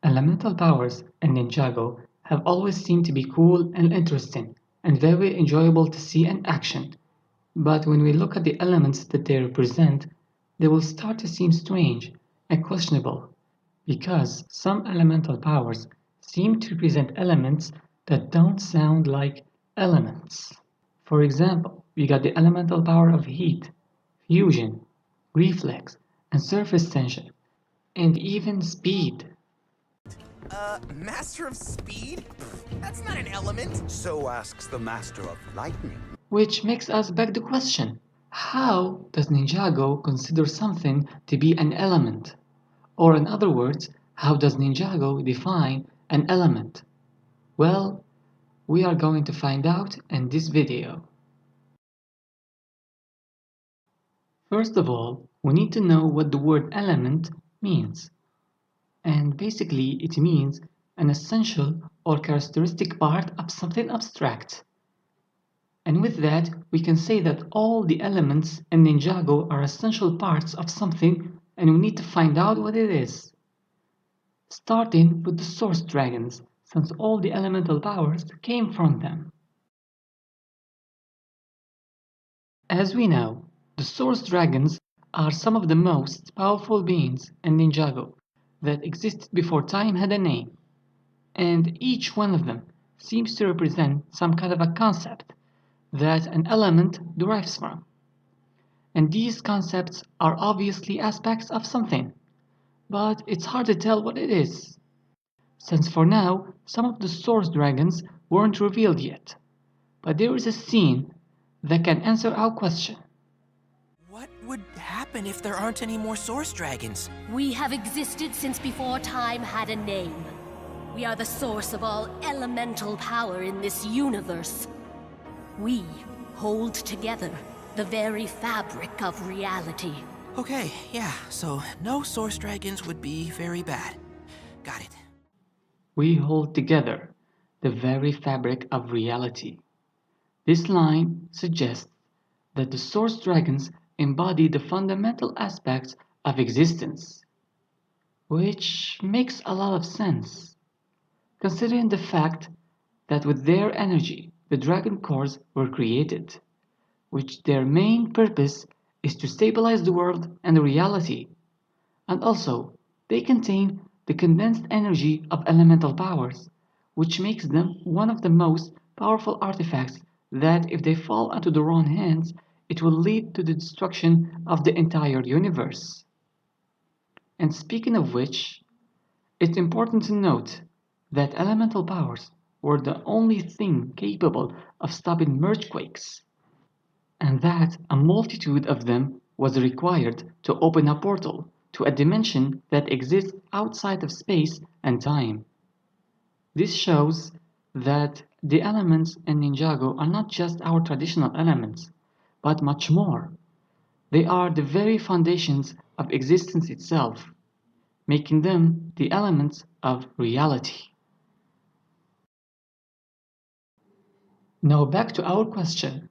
Elemental powers in Ninjago have always seemed to be cool and interesting, and very enjoyable to see in action. But when we look at the elements that they represent, they will start to seem strange and questionable, because some elemental powers seem to represent elements that don't sound like elements. For example, we got the elemental power of heat, fusion, reflex, and surface tension, and even speed. Master of Speed? That's not an element. So asks the Master of Lightning. Which makes us beg the question, how does Ninjago consider something to be an element? Or in other words, how does Ninjago define an element? Well, we are going to find out in this video. First of all, we need to know what the word element means. And basically it means an essential or characteristic part of something abstract. And with that, we can say that all the elements in Ninjago are essential parts of something, and we need to find out what it is. Starting with the source dragons, since all the elemental powers came from them. As we know, the source dragons are some of the most powerful beings in Ninjago that existed before time had a name, and each one of them seems to represent some kind of a concept that an element derives from. And these concepts are obviously aspects of something, but it's hard to tell what it is, since for now some of the source dragons weren't revealed yet. But there is a scene that can answer our question. What would happen if there aren't any more Source Dragons? We have existed since before time had a name. We are the source of all elemental power in this universe. We hold together the very fabric of reality. Okay, yeah, so no Source Dragons would be very bad. Got it. We hold together the very fabric of reality. This line suggests that the source dragons embody the fundamental aspects of existence, which makes a lot of sense, considering the fact that with their energy the dragon cores were created, which their main purpose is to stabilize the world and the reality, and also they contain the condensed energy of elemental powers, which makes them one of the most powerful artifacts that, if they fall into the wrong hands, it will lead to the destruction of the entire universe. And speaking of which, it's important to note that elemental powers were the only thing capable of stopping mergequakes, and that a multitude of them was required to open a portal to a dimension that exists outside of space and time. This shows that the elements in Ninjago are not just our traditional elements, but much more. They are the very foundations of existence itself, making them the elements of reality. Now back to our question.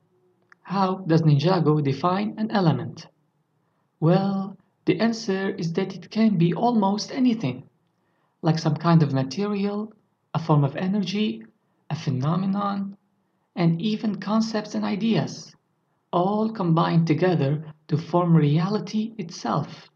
How does Ninjago define an element? Well, the answer is that it can be almost anything, like some kind of material, a form of energy, a phenomenon, and even concepts and ideas, all combined together to form reality itself.